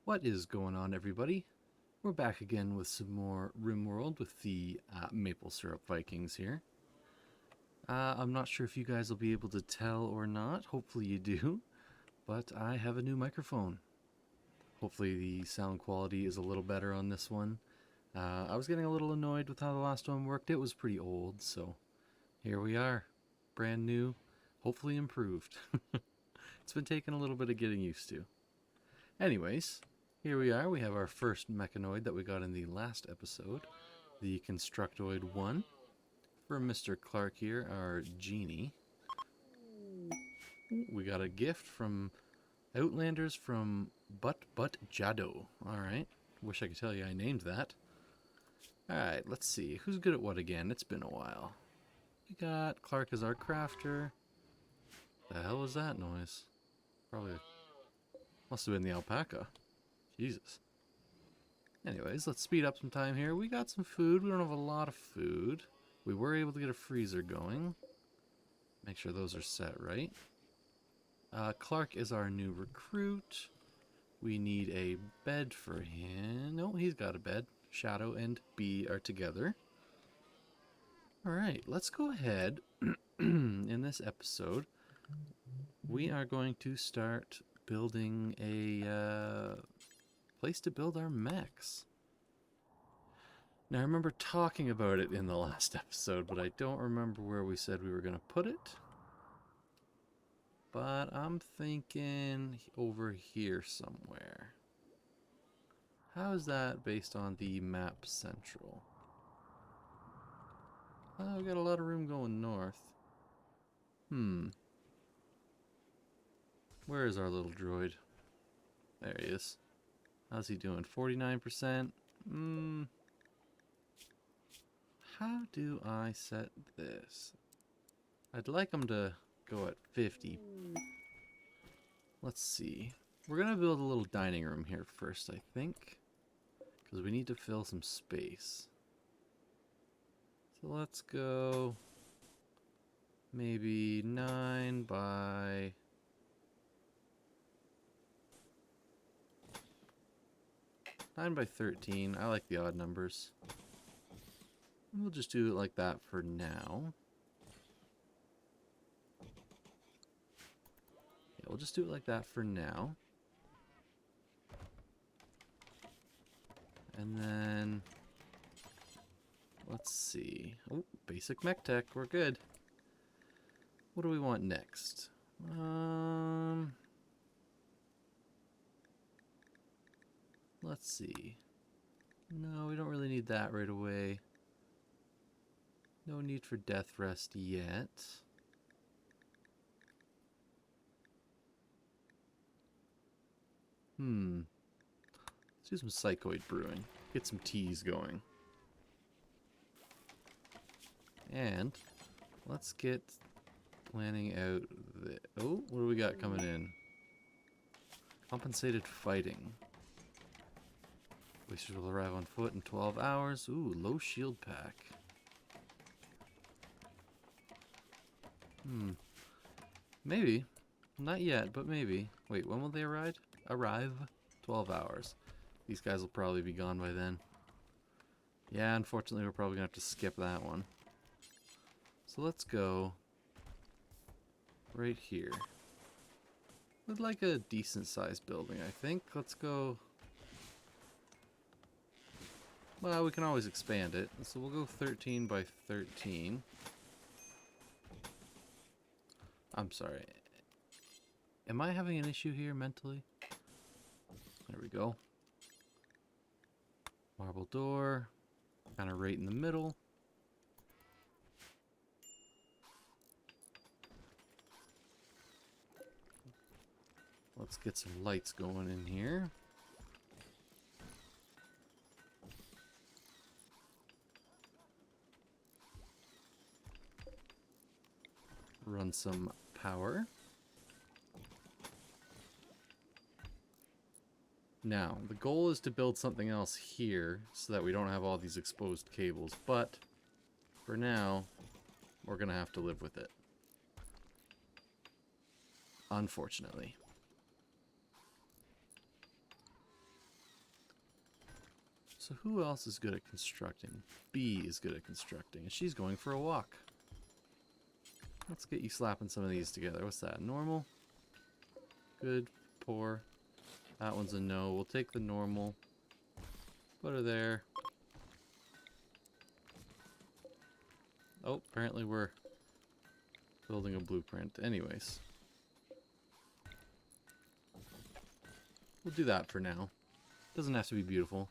What is going on, everybody? We're back again with some more Rimworld with the Maple Syrup Vikings here. I'm not sure if you guys will be able to tell or not. Hopefully you do. But I have a new microphone. Hopefully the sound quality is a little better on this one. I was getting a little annoyed with how the last one worked. It was pretty old, so here we are. Brand new, hopefully improved. It's been taking a little bit of getting used to. Anyways, here we are. We have our first mechanoid that we got in the last episode, the Constructoid 1, from Mr. Clark here, our genie. We got a gift from Outlanders from But Jado. Alright, wish I could tell you I named that. Alright, let's see. Who's good at what again? It's been a while. We got Clark as our crafter. The hell was that noise? Probably must have been the alpaca. Jesus. Anyways, let's speed up some time here. We got some food. We don't have a lot of food. We were able to get a freezer going. Make sure those are set right. Clark is our new recruit. We need a bed for him. No, he's got a bed. Shadow and Bee are together. Alright, let's go ahead. In this episode, we are going to start building a place to build our mechs. Now, I remember talking about it in the last episode, but I don't remember where we said we were going to put it. But I'm thinking over here somewhere. How is that based on the map central? Oh, we got a lot of room going north. Where is our little droid? There he is. How's he doing? 49%? How do I set this? I'd like him to go at 50. Let's see. We're going to build a little dining room here first, I think. Because we need to fill some space. So let's go maybe 9 by... Nine by 13. I like the odd numbers. We'll just do it like that for now. Yeah, we'll just do it like that for now. And then... Let's see. Oh, basic mech tech. We're good. What do we want next? Let's see. No, we don't really need that right away. No need for death rest yet. Let's do some psychoid brewing. Get some teas going. And let's get planning out the... Oh, what do we got coming in? Compensated fighting. Glaciers will arrive on foot in 12 hours. Ooh, low shield pack. Maybe. Not yet, but maybe. Wait, when will they arrive? 12 hours. These guys will probably be gone by then. Yeah, unfortunately we're probably going to have to skip that one. So let's go right here. We'd like a decent sized building, I think. Let's go... Well, we can always expand it. So we'll go 13 by 13. I'm sorry. Am I having an issue here mentally? There we go. Marble door. Kind of right in the middle. Let's get some lights going in here. Run some power. Now, the goal is to build something else here so that we don't have all these exposed cables, but for now, we're going to have to live with it. Unfortunately. So who else is good at constructing? B is good at constructing, and she's going for a walk. Let's get you slapping some of these together. What's that? Normal? Good. Poor. That one's a no. We'll take the normal. Put her there. Oh, apparently we're building a blueprint. Anyways. We'll do that for now. Doesn't have to be beautiful.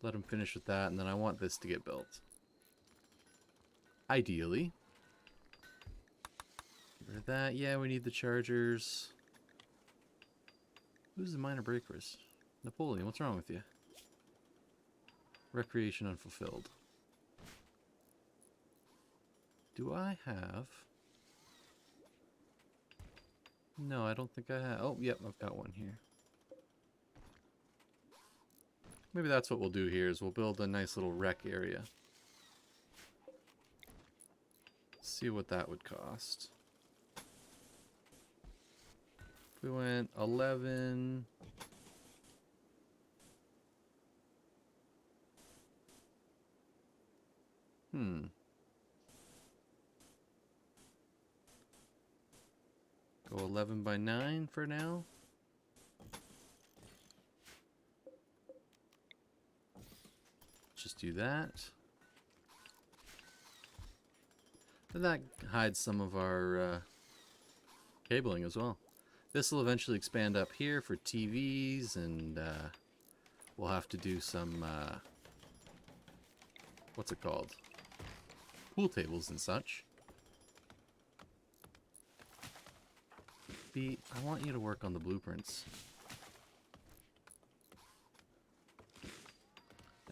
Let him finish with that, and then I want this to get built. Ideally. Get rid of that. Yeah, we need the chargers. Who's the minor breakers? Napoleon, what's wrong with you? Recreation unfulfilled. Do I have... No, I don't think I have. Oh, yep, I've got one here. Maybe that's what we'll do here, is we'll build a nice little rec area. See what that would cost. If we went 11... Go 11 by 9 for now. Just do that. And that hides some of our cabling as well. This will eventually expand up here for TVs, and we'll have to do some, what's it called? Pool tables and such. B, I want you to work on the blueprints.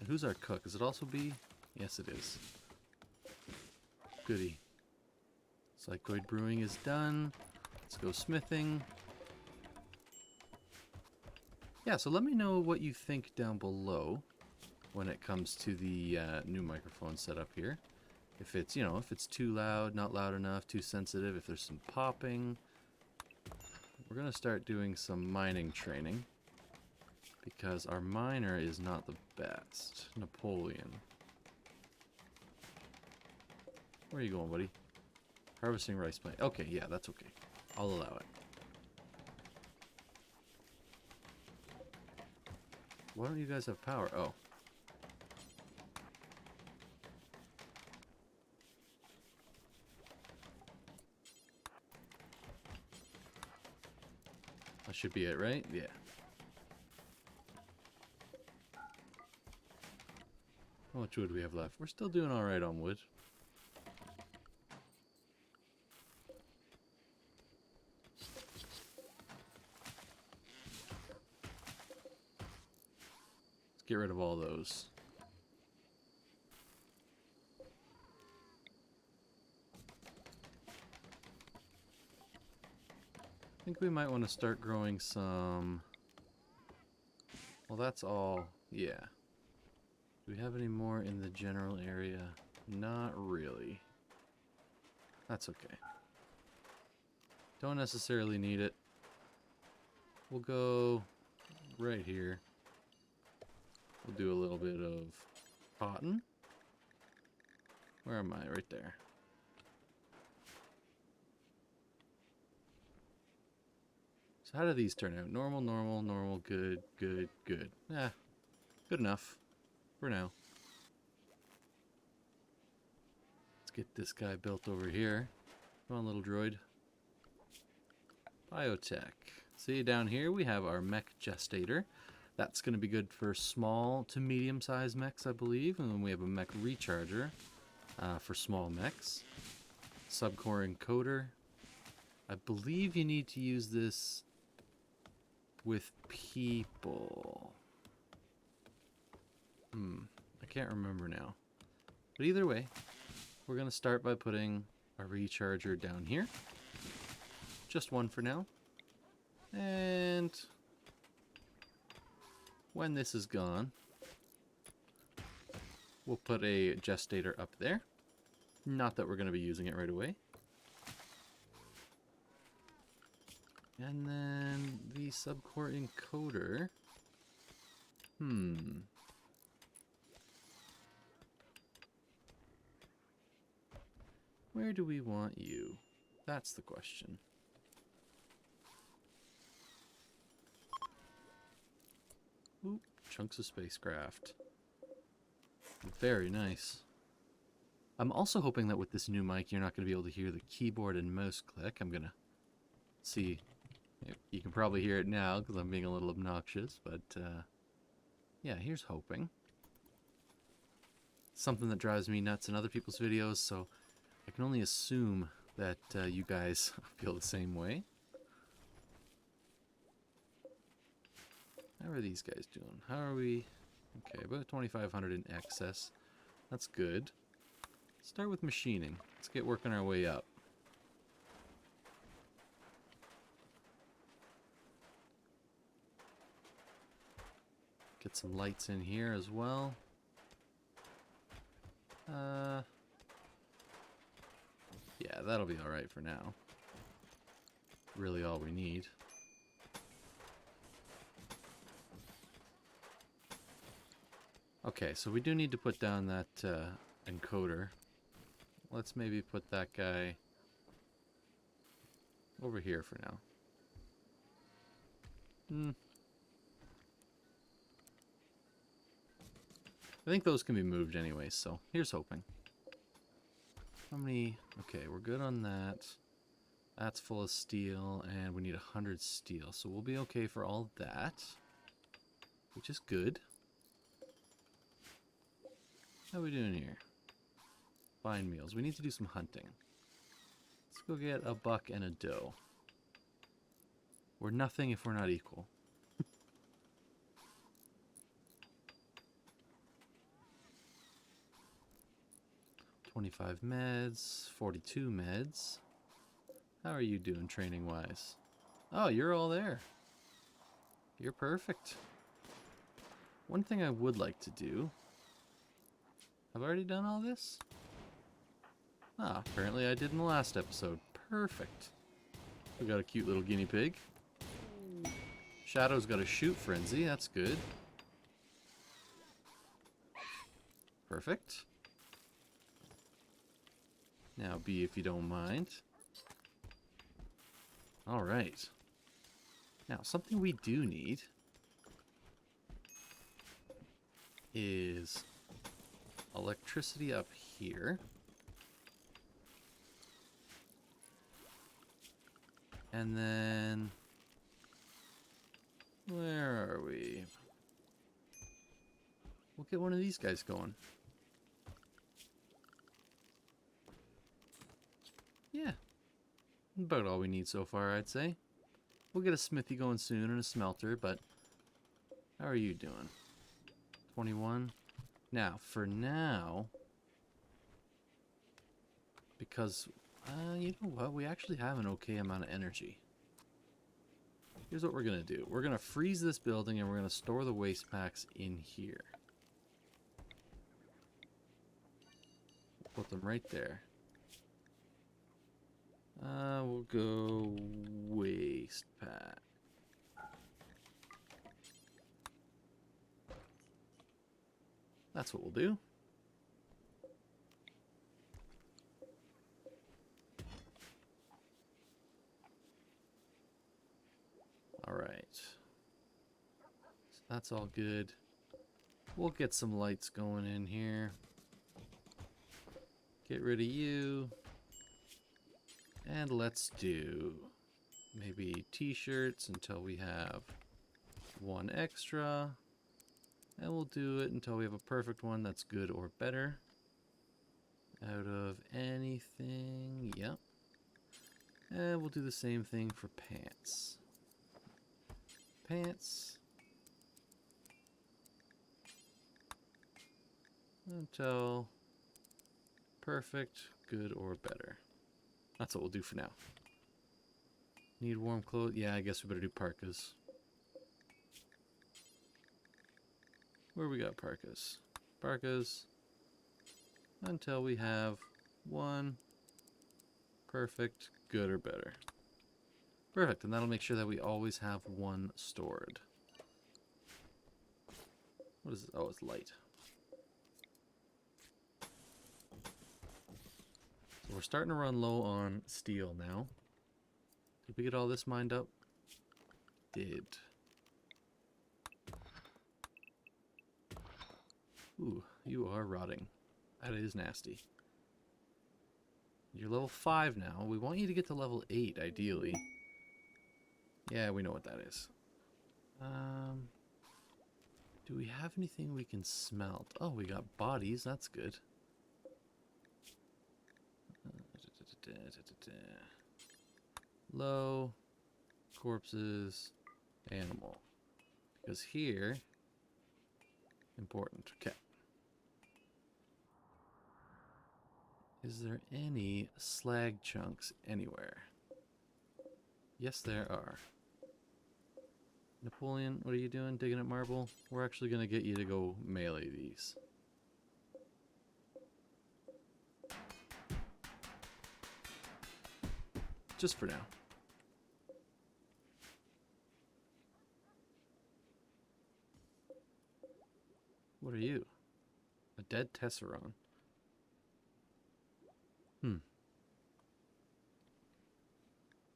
And who's our cook? Is it also B? Yes, it is. Goody. Psychoid brewing is done. Let's go smithing. Yeah, so let me know what you think down below when it comes to the new microphone setup here. If it's, you know, if it's too loud, not loud enough, too sensitive, if there's some popping. We're going to start doing some mining training because our miner is not the best. Napoleon. Where are you going, buddy? Harvesting rice plant. Okay, yeah, that's okay. I'll allow it. Why don't you guys have power? Oh. That should be it, right? Yeah. How much wood do we have left? We're still doing alright on wood. Let's get rid of all those. I think we might want to start growing some... Well, that's all... Yeah. Do we have any more in the general area? Not really. That's okay. Don't necessarily need it. We'll go right here. We'll do a little bit of cotton. Where am I? Right there. So how do these turn out? Normal, normal, normal, good, good, good. Ah, good enough for now. Let's get this guy built over here. Come on, little droid. BioTech. See, down here we have our mech gestator. That's going to be good for small to medium-sized mechs, I believe. And then we have a mech recharger for small mechs. Subcore encoder. I believe you need to use this with people. I can't remember now. But either way, we're going to start by putting a recharger down here. Just one for now. And when this is gone, we'll put a gestator up there. Not that we're going to be using it right away. And then the subcore encoder. Where do we want you? That's the question. Oop, chunks of spacecraft. Very nice. I'm also hoping that with this new mic, you're not going to be able to hear the keyboard and mouse click. I'm going to see. You can probably hear it now because I'm being a little obnoxious, but yeah, here's hoping. Something that drives me nuts in other people's videos, so I can only assume that you guys feel the same way. How are these guys doing? How are we? Okay, about 2,500 in excess. That's good. Start with machining. Let's get working our way up. Get some lights in here as well. Yeah, that'll be alright for now. Really all we need. Okay, so we do need to put down that encoder. Let's maybe put that guy over here for now. I think those can be moved anyway, so here's hoping. How many? Okay, we're good on that. That's full of steel, and we need 100 steel, so we'll be okay for all that, which is good. How are we doing here? Fine meals. We need to do some hunting. Let's go get a buck and a doe. We're nothing if we're not equal. 25 meds, 42 meds. How are you doing training-wise? Oh, you're all there. You're perfect. One thing I would like to do... Have I already done all this? Ah, apparently I did in the last episode. Perfect. We got a cute little guinea pig. Shadow's got a shoot frenzy. That's good. Perfect. Now, B, if you don't mind. Alright. Now, something we do need is electricity up here. And then... Where are we? We'll get one of these guys going. Yeah. About all we need so far, I'd say. We'll get a smithy going soon and a smelter, but... How are you doing? 21? Now, for now... Because, you know what? We actually have an okay amount of energy. Here's what we're going to do. We're going to freeze this building and we're going to store the waste packs in here. Put them right there. We'll go waste pack. That's what we'll do. Alright. So that's all good. We'll get some lights going in here. Get rid of you. And let's do maybe t-shirts until we have one extra. And we'll do it until we have a perfect one that's good or better. Out of anything, yep. And we'll do the same thing for pants. Pants. Until perfect, good, or better. That's what we'll do for now. Need warm clothes? Yeah, I guess we better do parkas. Where we got parkas? Parkas. Until we have one perfect, good, or better. Perfect, and that'll make sure that we always have one stored. What is this? Oh, it's light. So we're starting to run low on steel now. Did we get all this mined up? Did. Ooh, you are rotting. That is nasty. You're level 5 now. We want you to get to level 8, ideally. Yeah, we know what that is. Do we have anything we can smelt? Oh, we got bodies. That's good. Low. Corpses. Animal. Because here... Important. Okay. Is there any slag chunks anywhere? Yes, there are. Napoleon, what are you doing? Digging at marble? We're actually going to get you to go melee these. Just for now. What are you? A dead Tesseron.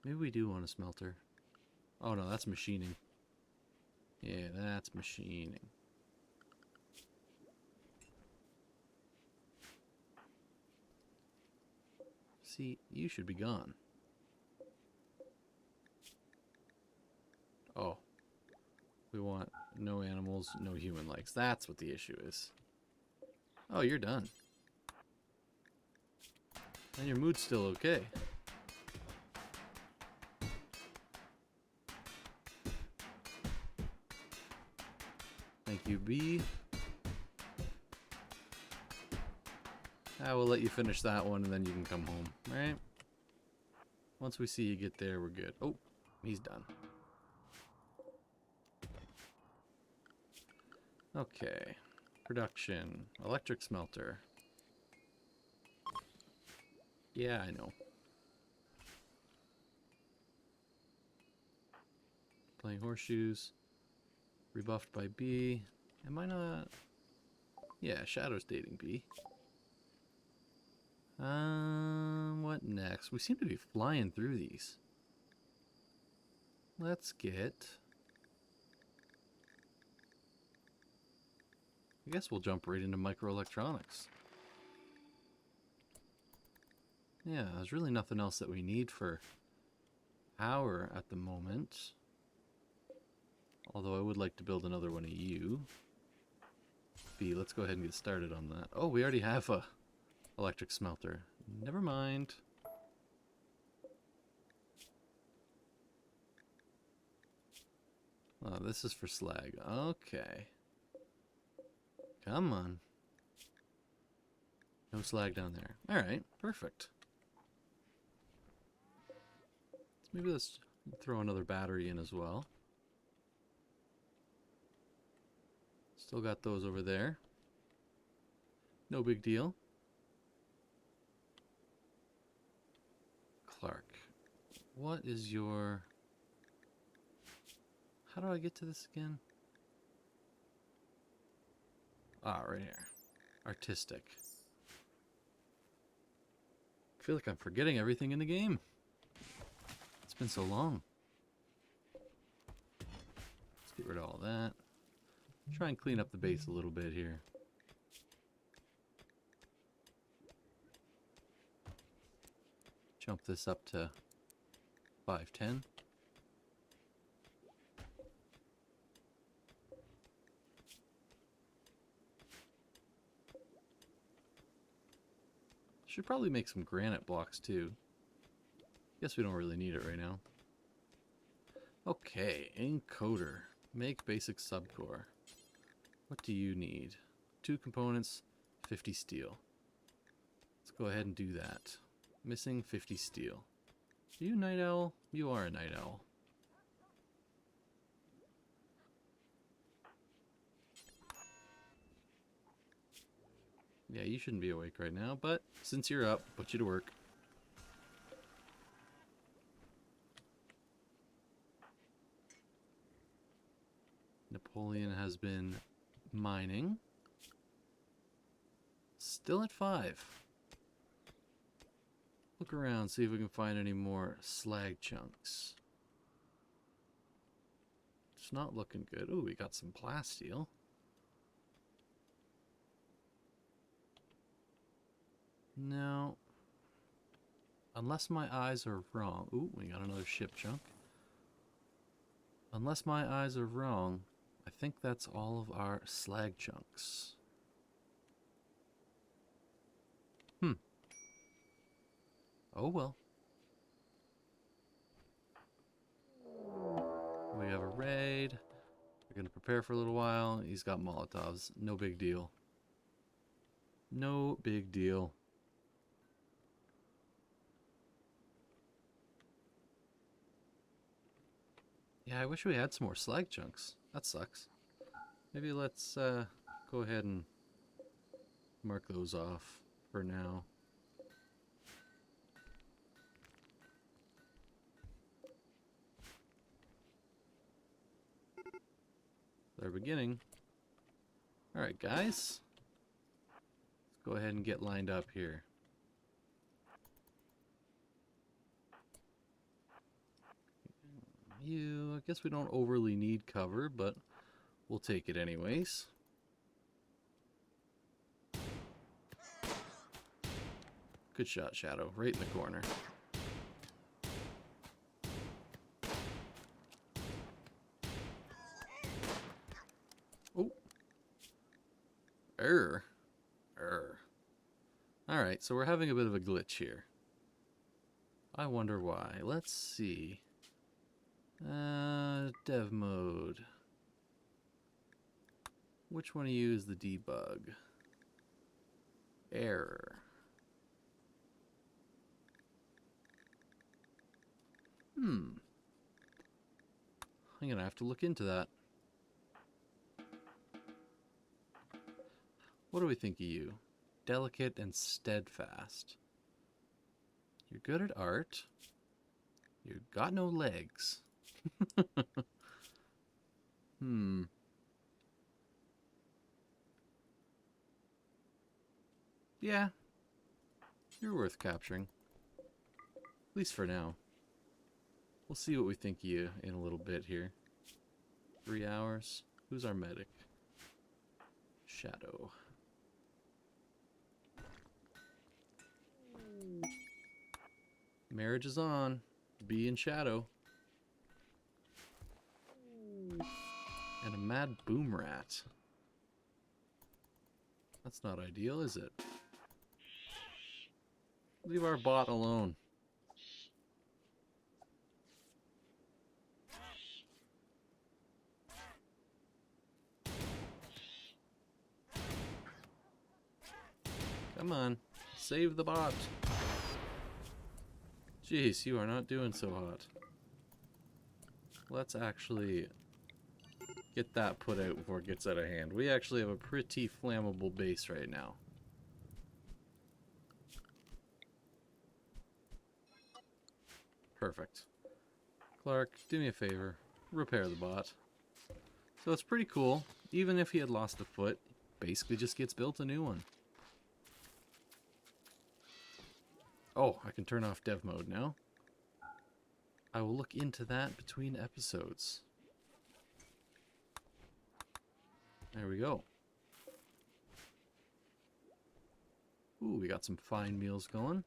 Maybe we do want a smelter. Oh no, that's machining. Yeah, that's machining. See, you should be gone. Oh. We want no animals, no human likes. That's what the issue is. Oh, you're done. And your mood's still okay. Thank you, B. I will let you finish that one and then you can come home, right? Once we see you get there, we're good. Oh, he's done. Okay. Production. Electric smelter. Yeah, I know. Playing horseshoes. Rebuffed by B. Am I not... Yeah, Shadow's dating B. What next? We seem to be flying through these. Let's get... I guess we'll jump right into microelectronics. Yeah, there's really nothing else that we need for power at the moment. Although I would like to build another one of you. B, let's go ahead and get started on that. Oh, we already have a electric smelter. Never mind. Oh, this is for slag. Okay. Come on. No slag down there. Alright, perfect. Maybe let's throw another battery in as well. Still got those over there. No big deal. Clark. What is your... How do I get to this again? Ah, right here. Artistic. I feel like I'm forgetting everything in the game. It's been so long. Let's get rid of all that. Try and clean up the base a little bit here. Jump this up to 510. Should probably make some granite blocks too. Guess we don't really need it right now. Okay, encoder. Make basic subcore. What do you need? 2 components, 50 steel. Let's go ahead and do that. Missing 50 steel. Are you a night owl? You are a night owl. Yeah, you shouldn't be awake right now, but since you're up, put you to work. Napoleon has been Mining. Still at 5. Look around, see if we can find any more slag chunks. It's not looking good. Ooh, we got some plasteel. No. Unless my eyes are wrong. Ooh, we got another ship chunk. Unless my eyes are wrong, I think that's all of our slag chunks. Oh well. We have a raid. We're gonna prepare for a little while. He's got Molotovs. No big deal. No big deal. Yeah, I wish we had some more slag chunks. That sucks. Maybe let's go ahead and mark those off for now. They're beginning. Alright, guys. Let's go ahead and get lined up here. I guess we don't overly need cover, but we'll take it anyways. Good shot, Shadow. Right in the corner. Oh. Err. Alright, so we're having a bit of a glitch here. I wonder why. Let's see. Dev mode. Which one of you is the debug? Error. I'm gonna have to look into that. What do we think of you? Delicate and steadfast. You're good at art. You got no legs. Yeah. You're worth capturing. At least for now. We'll see what we think of you in a little bit here. 3 hours. Who's our medic? Shadow. Marriage is on. Bee and Shadow. And a mad boom rat. That's not ideal, is it? Leave our bot alone. Come on. Save the bot. Jeez, you are not doing so hot. Let's actually get that put out before it gets out of hand. We actually have a pretty flammable base right now. Perfect. Clark, do me a favor. Repair the bot. So it's pretty cool. Even if he had lost a foot, basically just gets built a new one. Oh, I can turn off dev mode now. I will look into that between episodes. There we go. Ooh, we got some fine meals going.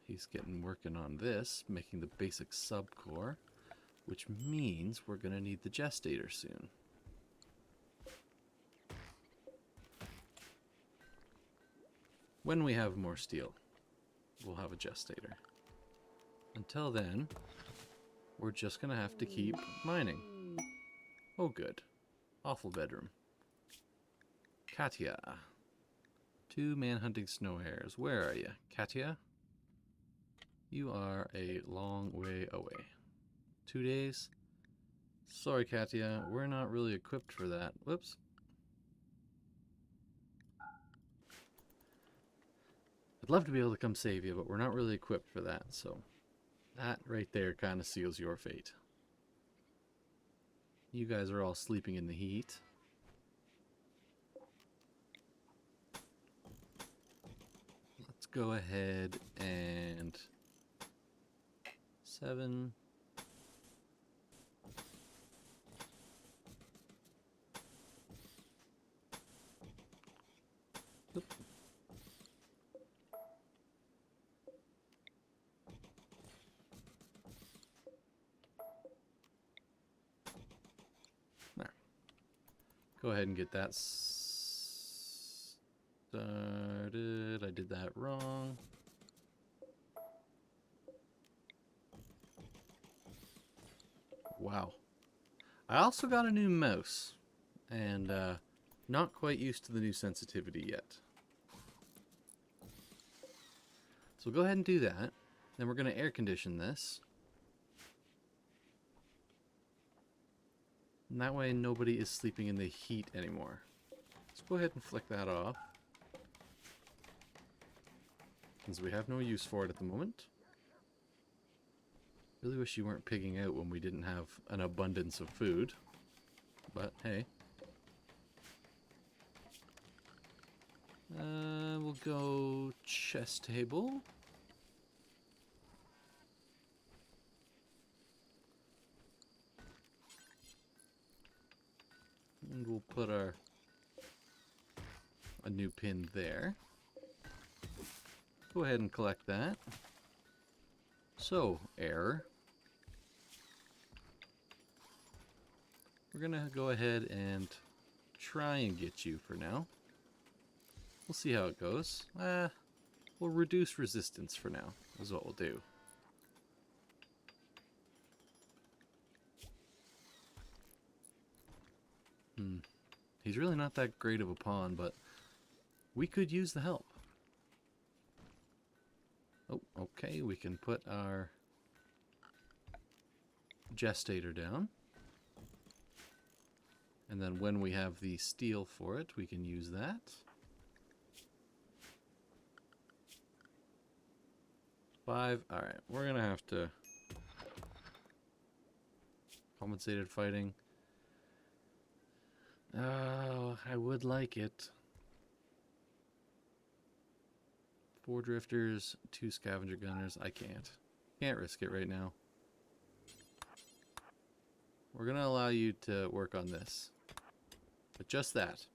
He's getting working on this, making the basic subcore, which means we're going to need the gestator soon. When we have more steel, we'll have a gestator. Until then, we're just going to have to keep mining. Oh good. Awful bedroom. Katya. 2 man-hunting snow hares. Where are you, Katya? You are a long way away. 2 days? Sorry, Katya. We're not really equipped for that. Whoops. I'd love to be able to come save you, but we're not really equipped for that, so that right there kind of seals your fate. you guys are all sleeping in the heat. Let's go ahead and 7. Oop. There. Go ahead and get that started. I did that wrong. Wow. I also got a new mouse, and not quite used to the new sensitivity yet. So we'll go ahead and do that. Then we're going to air condition this. And that way nobody is sleeping in the heat anymore. Let's go ahead and flick that off, since we have no use for it at the moment. Really wish you weren't pigging out when we didn't have an abundance of food. But hey. We'll go chess table. And we'll put a new pin there. Go ahead and collect that. So, error. We're gonna go ahead and try and get you for now. We'll see how it goes. We'll reduce resistance for now, is what we'll do. He's really not that great of a pawn, but we could use the help. Oh, okay, we can put our gestator down. And then when we have the steel for it, we can use that. Five. Alright, we're gonna have to... Compensated fighting. Oh, I would like it. 4 drifters, 2 scavenger gunners. I can't. Can't risk it right now. We're gonna allow you to work on this. But just that.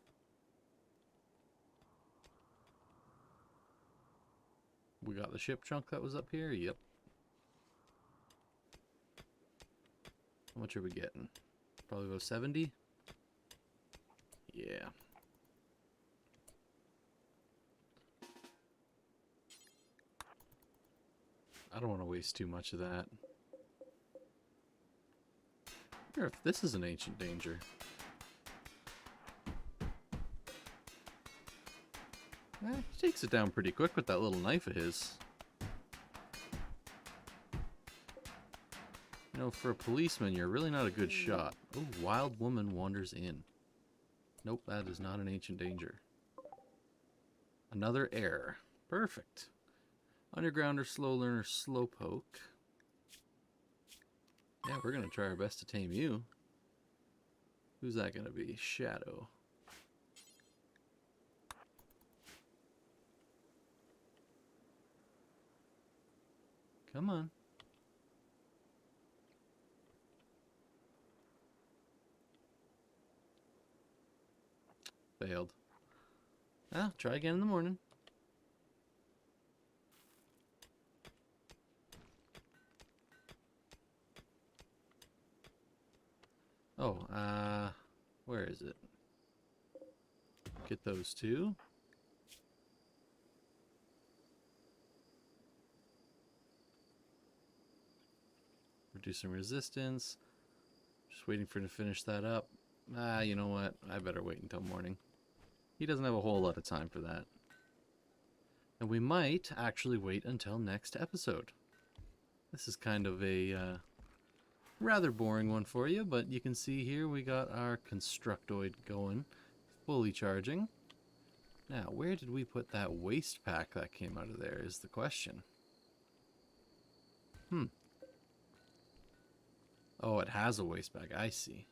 We got the ship chunk that was up here? Yep. How much are we getting? Probably about 70? Yeah. I don't want to waste too much of that. I wonder if this is an ancient danger. He takes it down pretty quick with that little knife of his. You know, for a policeman, you're really not a good shot. Oh, wild woman wanders in. Nope, that is not an ancient danger. Another error. Perfect. Undergrounder, slow learner, slowpoke. Yeah, we're going to try our best to tame you. Who's that going to be? Shadow. Come on. Failed. Well, try again in the morning. Oh, where is it? Get those two. Reduce some resistance. Just waiting for him to finish that up. You know what? I better wait until morning. He doesn't have a whole lot of time for that. And we might actually wait until next episode. This is kind of a rather boring one for you, but you can see here we got our constructoid going, fully charging. Now, where did we put that waste pack that came out of there is the question. Oh, it has a waste pack. I see.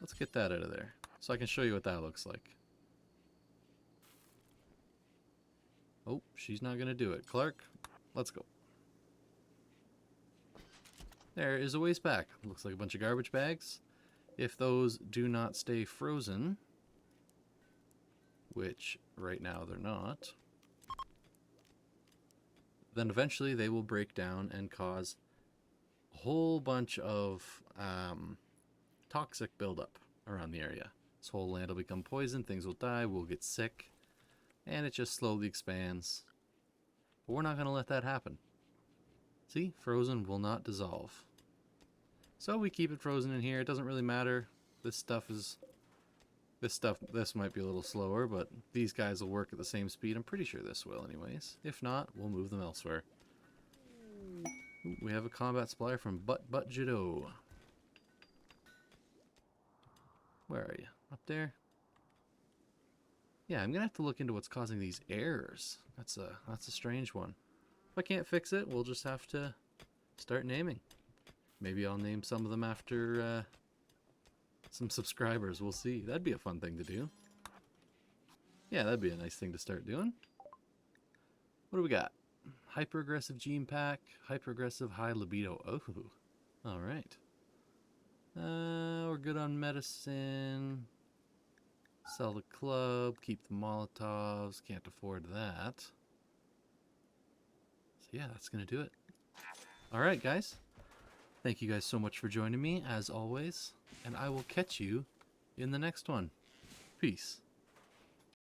Let's get that out of there so I can show you what that looks like. Oh, she's not going to do it. Clark, let's go. There is a waste back. Looks like a bunch of garbage bags. If those do not stay frozen, which right now they're not, then eventually they will break down and cause a whole bunch of toxic buildup around the area. This whole land will become poisoned, things will die, we'll get sick, and it just slowly expands. But we're not going to let that happen. See, frozen will not dissolve. So we keep it frozen in here. It doesn't really matter. This might be a little slower, but these guys will work at the same speed. I'm pretty sure this will anyways. If not, we'll move them elsewhere. Ooh, we have a combat supplier from But Judo. Where are you? Up there? Yeah, I'm gonna have to look into what's causing these errors. That's a strange one. If I can't fix it, we'll just have to start naming. Maybe I'll name some of them after some subscribers. We'll see. That'd be a fun thing to do. Yeah, that'd be a nice thing to start doing. What do we got? Hyper-aggressive gene pack. Hyper-aggressive high libido. Oh, alright. We're good on medicine. Sell the club. Keep the Molotovs. Can't afford that. So yeah, that's going to do it. Alright, guys. Thank you guys so much for joining me, as always. And I will catch you in the next one. Peace.